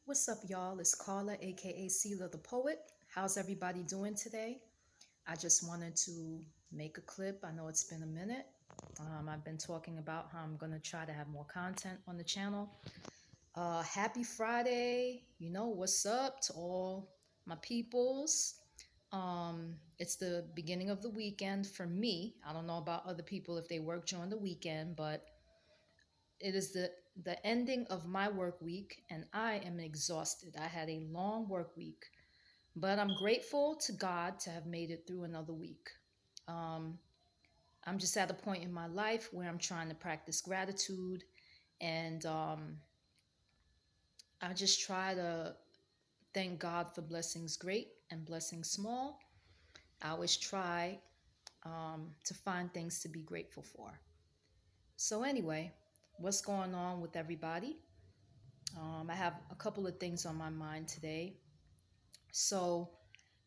What's up, y'all? It's Carla, aka Seela the Poet. How's everybody doing today? I just wanted to make a clip. I know it's been a minute. I've been talking about how I'm going to try to have more content on the channel. Happy Friday. What's up to all my peoples? It's the beginning of the weekend for me. I don't know about other people if they work during the weekend, but it is the ending of my work week and I am exhausted. I had a long work week, but I'm grateful to God to have made it through another week. Um, I'm just at a point in my life where I'm trying to practice gratitude, and I just try to thank God for blessings great and blessings small. I always try to find things to be grateful for. So, anyway, what's going on with everybody? I have a couple of things on my mind today. So,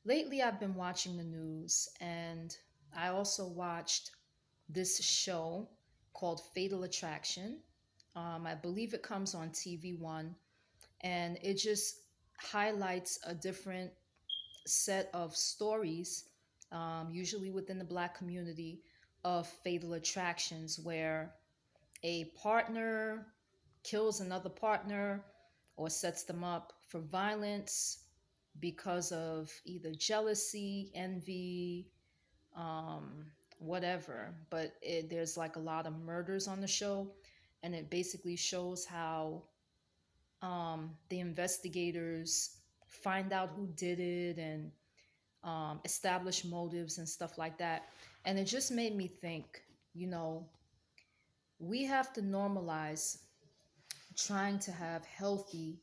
lately I've been watching the news, and I also watched this show called Fatal Attraction. I believe it comes on TV One, and it just highlights a different set of stories, usually within the Black community, of fatal attractions where a partner kills another partner or sets them up for violence because of either jealousy, envy, whatever. But there's like a lot of murders on the show, and it basically shows how the investigators find out who did it and establish motives and stuff like that. And it just made me think, you know, we have to normalize trying to have healthy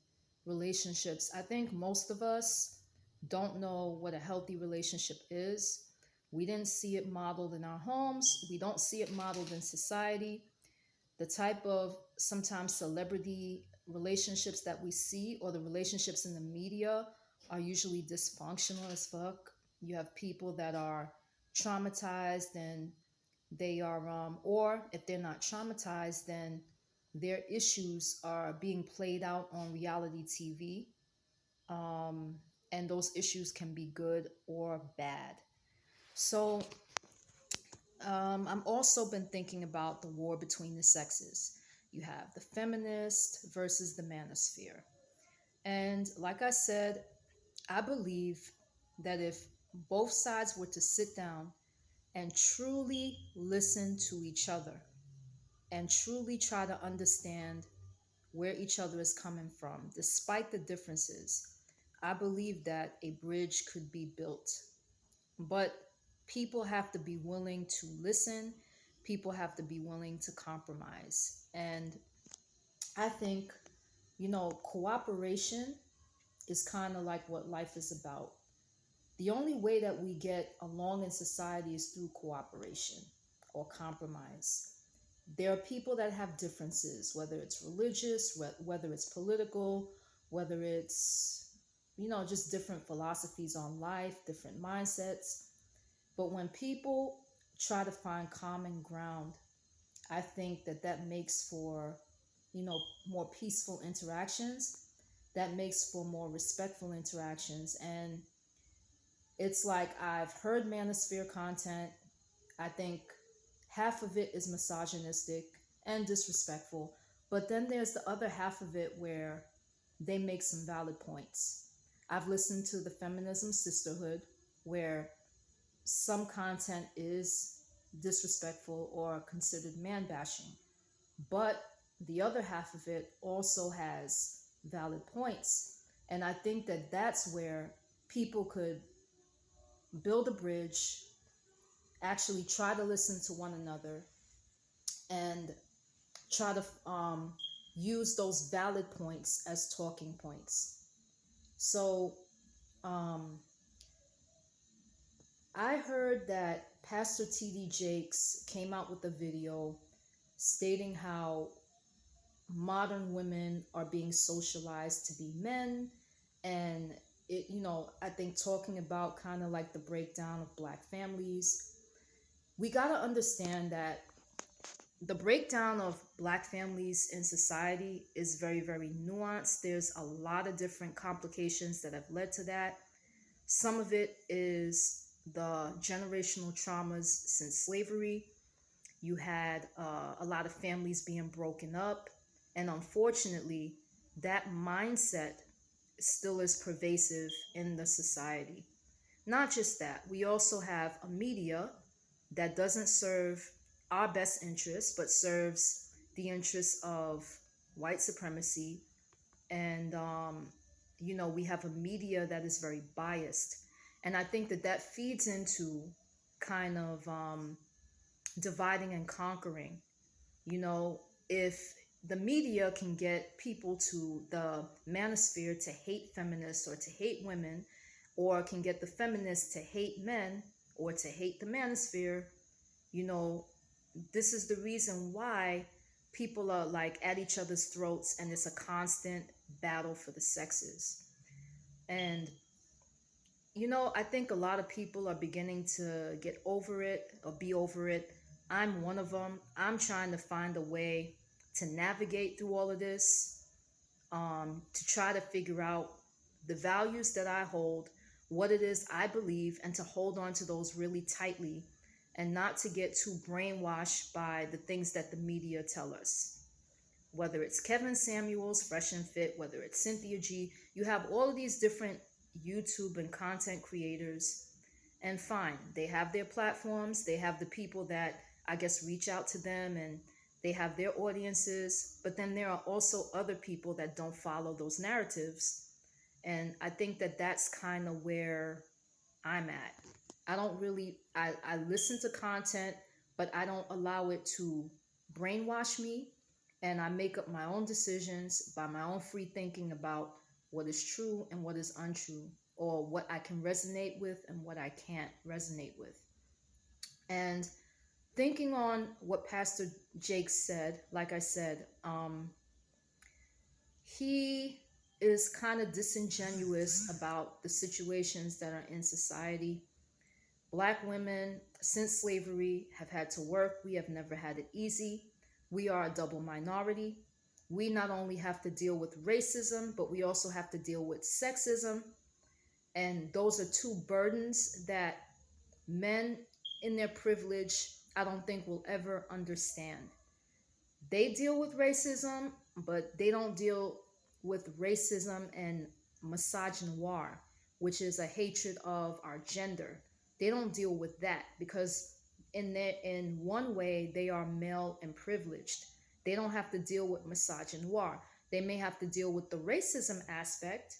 relationships. I think most of us don't know what a healthy relationship is. We didn't see it modeled in our homes, we don't see it modeled in society. The type of sometimes celebrity relationships that we see or the relationships in the media are usually dysfunctional as fuck. You have people that are traumatized and they are or if they're not traumatized, then their issues are being played out on reality TV. um, and those issues can be good or bad. So I'm also been thinking about the war between the sexes. You have the feminist versus the manosphere, and like I said, I believe that if both sides were to sit down and truly listen to each other and truly try to understand where each other is coming from, despite the differences, I believe that a bridge could be built. But people have to be willing to listen, people have to be willing to compromise. And I think, cooperation is kind of like what life is about. The only way that we get along in society is through cooperation or compromise. There are people that have differences, whether it's religious, whether it's political, whether it's, just different philosophies on life, different mindsets. But when people try to find common ground, I think that that makes for, more peaceful interactions. That makes for more respectful interactions. And it's like I've heard manosphere content. I think half of it is misogynistic and disrespectful. But then there's the other half of it where they make some valid points. I've listened to the Feminism Sisterhood, where some content is disrespectful or considered man bashing. But the other half of it also has valid points. And I think that that's where people could build a bridge, actually try to listen to one another, and try to use those valid points as talking points. So um, I heard that Pastor T.D. Jakes came out with a video stating how modern women are being socialized to be men, and I think talking about kind of like the breakdown of Black families. We got to understand that the breakdown of Black families in society is very, very nuanced. There's a lot of different complications that have led to that. Some of it is the generational traumas since slavery. You had a lot of families being broken up, and unfortunately, that mindset still is pervasive in the society. Not just that, we also have a media that doesn't serve our best interests, but serves the interests of white supremacy. And, we have a media that is very biased. And I think that that feeds into kind of dividing and conquering. If the media can get people to the manosphere to hate feminists or to hate women, or can get the feminists to hate men or to hate the manosphere, you know, this is the reason why people are like at each other's throats, and it's a constant battle for the sexes. And I think a lot of people are beginning to get over it or be over it. I'm one of them. I'm trying to find a way to navigate through all of this, to try to figure out the values that I hold, what it is I believe, and to hold on to those really tightly and not to get too brainwashed by the things that the media tell us. Whether it's Kevin Samuels, Fresh and Fit, whether it's Cynthia G, you have all of these different YouTube and content creators. And fine, they have their platforms, they have the people that I guess reach out to them, and they have their audiences. But then there are also other people that don't follow those narratives. And I think that that's kind of where I'm at. I don't really, I listen to content, but I don't allow it to brainwash me. And I make up my own decisions by my own free thinking about what is true and what is untrue, or what I can resonate with and what I can't resonate with. And thinking on what Pastor Jake said, like I said, he is kind of disingenuous about the situations that are in society. Black women, since slavery, have had to work. We have never had it easy. We are a double minority. We not only have to deal with racism, but we also have to deal with sexism. And those are two burdens that men in their privilege, I don't think will ever understand. They deal with racism, but they don't deal with racism and misogynoir, which is a hatred of our gender. They don't deal with that because in one way they are male and privileged. They don't have to deal with misogynoir. They may have to deal with the racism aspect,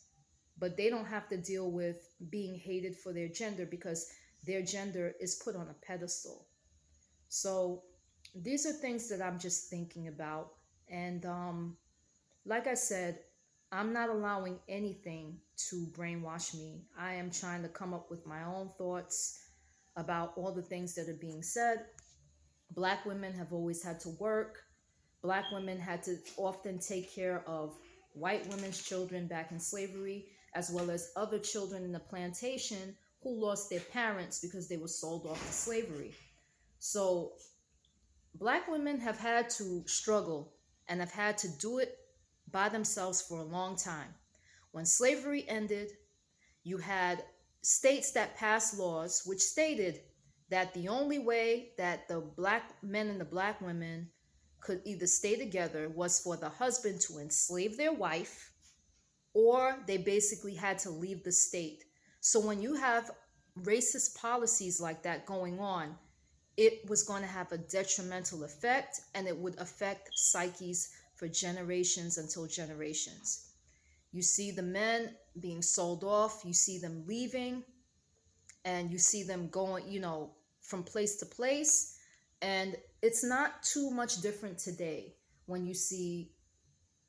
but they don't have to deal with being hated for their gender because their gender is put on a pedestal. So these are things that I'm just thinking about. And like I said, I'm not allowing anything to brainwash me. I am trying to come up with my own thoughts about all the things that are being said. Black women have always had to work. Black women had to often take care of white women's children back in slavery, as well as other children in the plantation who lost their parents because they were sold off to slavery. So Black women have had to struggle and have had to do it by themselves for a long time. When slavery ended, you had states that passed laws which stated that the only way that the Black men and the Black women could either stay together was for the husband to enslave their wife, or they basically had to leave the state. So when you have racist policies like that going on, it was going to have a detrimental effect, and it would affect psyches for generations until generations. You see the men being sold off, you see them leaving, and you see them going, from place to place. And it's not too much different today when you see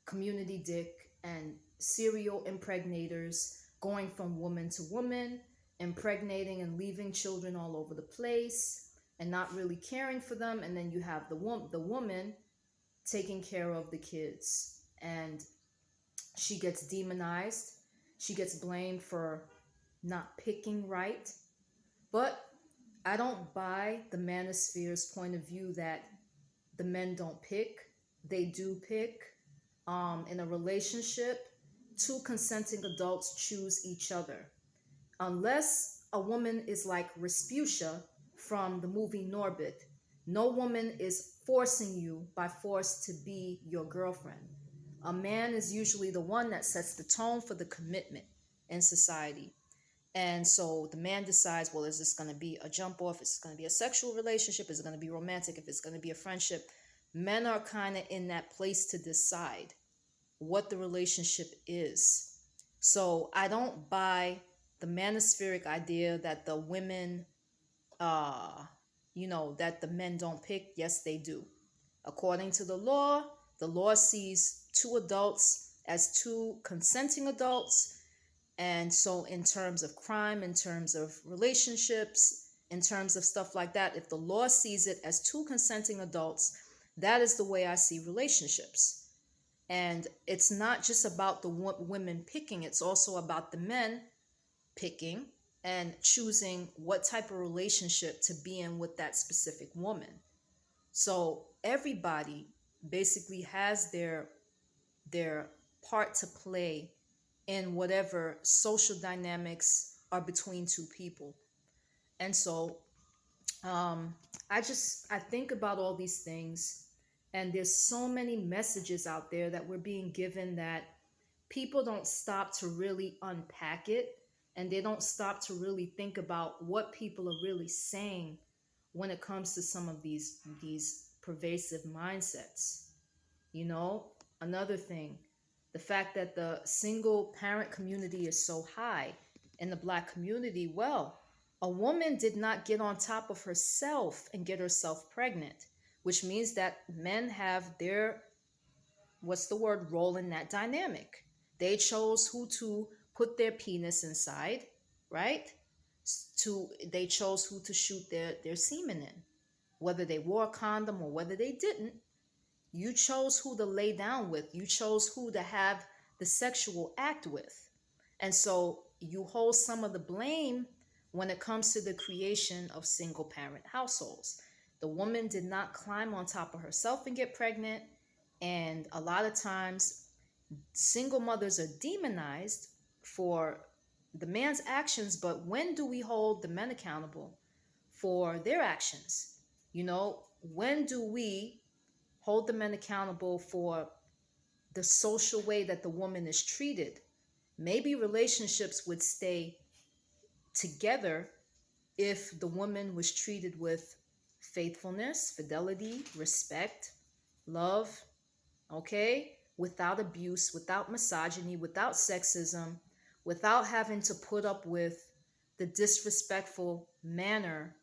community dick and serial impregnators going from woman to woman, impregnating and leaving children all over the place and not really caring for them. And then you have the woman taking care of the kids, and she gets demonized. She gets blamed for not picking right. But I don't buy the manosphere's point of view that the men don't pick. They do pick. In a relationship, two consenting adults choose each other. Unless a woman is like Respucia from the movie Norbit, no woman is forcing you by force to be your girlfriend. A man is usually the one that sets the tone for the commitment in society. And so the man decides, well, is this going to be a jump off? Is it going to be a sexual relationship? Is it going to be romantic? If it's going to be a friendship? Men are kind of in that place to decide what the relationship is. So I don't buy the manospheric idea that the women, uh, that the men don't pick. Yes, they do. According to the law sees two adults as two consenting adults. And so, in terms of crime, in terms of relationships, in terms of stuff like that, if the law sees it as two consenting adults, that is the way I see relationships. And it's not just about the women picking, it's also about the men picking and choosing what type of relationship to be in with that specific woman. So everybody basically has their part to play in whatever social dynamics are between two people. And so um, I think about all these things, and there's so many messages out there that we're being given that people don't stop to really unpack it, and they don't stop to really think about what people are really saying when it comes to some of these pervasive mindsets. Another thing, the fact that the single parent community is so high in the Black community. Well, a woman did not get on top of herself and get herself pregnant, which means that men have their, what's the word, role in that dynamic. They chose who to put their penis inside, right? They chose who to shoot their semen in. Whether they wore a condom or whether they didn't, you chose who to lay down with. You chose who to have the sexual act with. And so you hold some of the blame when it comes to the creation of single parent households. The woman did not climb on top of herself and get pregnant. And a lot of times, single mothers are demonized for the man's actions. But when do we hold the men accountable for their actions? When do we hold the men accountable for the social way that the woman is treated? Maybe relationships would stay together if the woman was treated with faithfulness, fidelity, respect, love, okay? Without abuse, without misogyny, without sexism, without having to put up with the disrespectful manner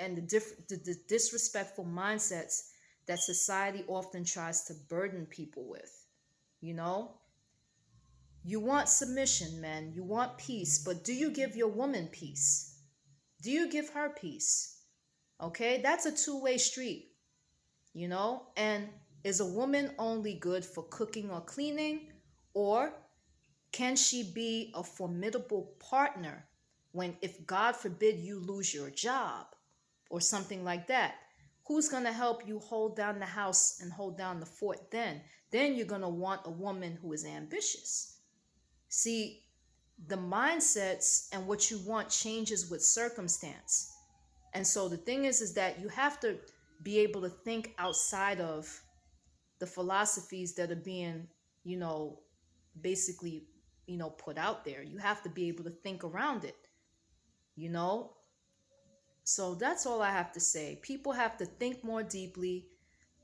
and the disrespectful mindsets that society often tries to burden people with. You want submission, men. You want peace, but do you give your woman peace? Do you give her peace? Okay, that's a two-way street, And is a woman only good for cooking or cleaning, or can she be a formidable partner if God forbid you lose your job or something like that? Who's going to help you hold down the house and hold down the fort then? Then you're going to want a woman who is ambitious. See, the mindsets and what you want changes with circumstance. And so the thing is that you have to be able to think outside of the philosophies that are being, basically, put out there. You have to be able to think around it, So that's all I have to say. People have to think more deeply.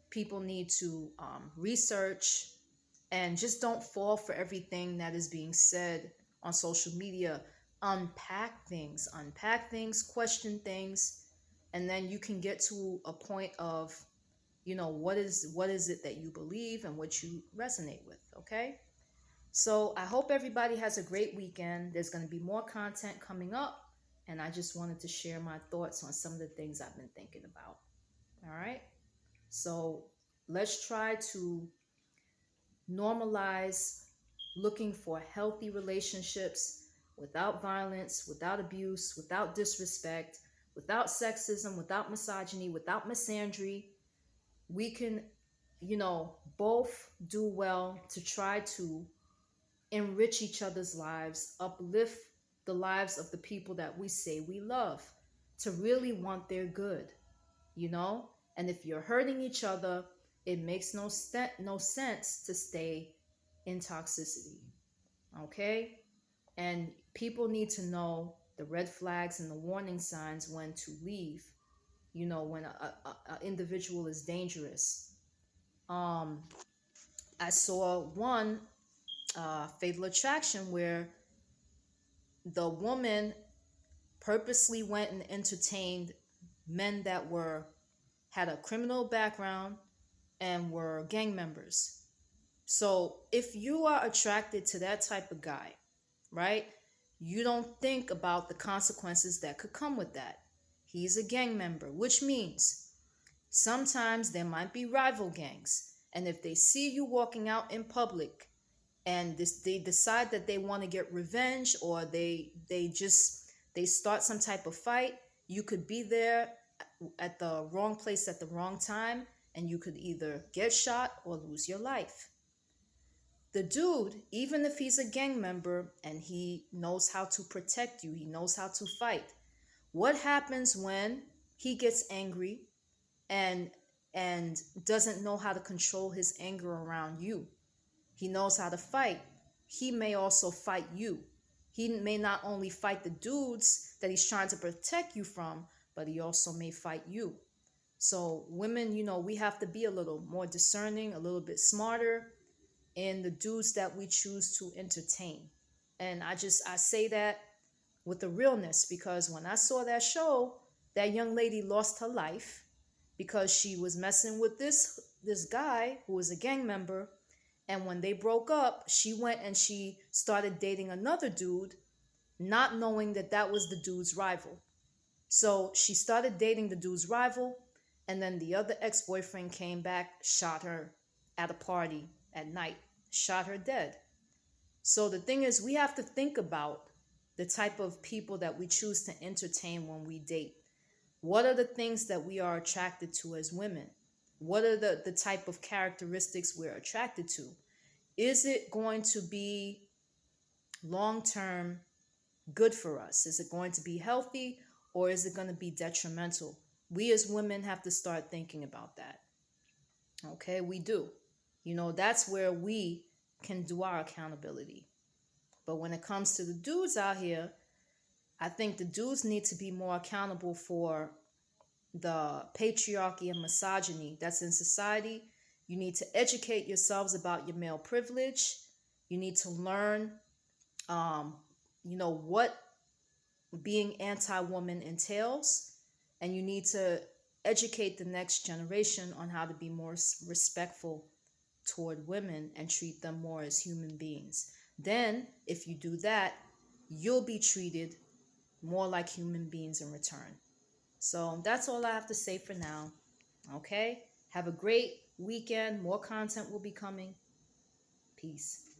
People need to research, and just don't fall for everything that is being said on social media. Unpack things, question things, and then you can get to a point of, what is it that you believe and what you resonate with, okay? So I hope everybody has a great weekend. There's going to be more content coming up, and I just wanted to share my thoughts on some of the things I've been thinking about. All right? So let's try to normalize looking for healthy relationships without violence, without abuse, without disrespect, without sexism, without misogyny, without misandry, we can, both do well to try to enrich each other's lives, uplift the lives of the people that we say we love, to really want their good, you know? And if you're hurting each other, it makes no sense to stay in toxicity, okay? And people need to know the red flags and the warning signs when to leave, when a individual is dangerous. Um, I saw one Fatal Attraction where the woman purposely went and entertained men that were had a criminal background and were gang members. So if you are attracted to that type of guy, right, you don't think about the consequences that could come with that. He's a gang member, which means sometimes there might be rival gangs. And if they see you walking out in public and they decide that they want to get revenge, or they start some type of fight, you could be there at the wrong place at the wrong time, and you could either get shot or lose your life. The dude, even if he's a gang member and he knows how to protect you, he knows how to fight, what happens when he gets angry and doesn't know how to control his anger around you? He knows how to fight. He may also fight you. He may not only fight the dudes that he's trying to protect you from, but he also may fight you. So women, we have to be a little more discerning, a little bit smarter in the dudes that we choose to entertain. And I say that with the realness, because when I saw that show, that young lady lost her life because she was messing with this guy who was a gang member. And when they broke up, she went and she started dating another dude, not knowing that that was the dude's rival. So she started dating the dude's rival, and then the other ex-boyfriend came back, shot her at a party at night, shot her dead. So the thing is, we have to think about the type of people that we choose to entertain when we date. What are the things that we are attracted to as women? What are the type of characteristics we're attracted to? Is it going to be long-term good for us? Is it going to be healthy, or is it going to be detrimental? We as women have to start thinking about that. Okay, we do. That's where we can do our accountability. But when it comes to the dudes out here, I think the dudes need to be more accountable for the patriarchy and misogyny that's in society. You need to educate yourselves about your male privilege. You need to learn, what being anti-woman entails. And you need to educate the next generation on how to be more respectful toward women and treat them more as human beings. Then, if you do that, you'll be treated more like human beings in return. So that's all I have to say for now. Okay? Have a great weekend. More content will be coming. Peace.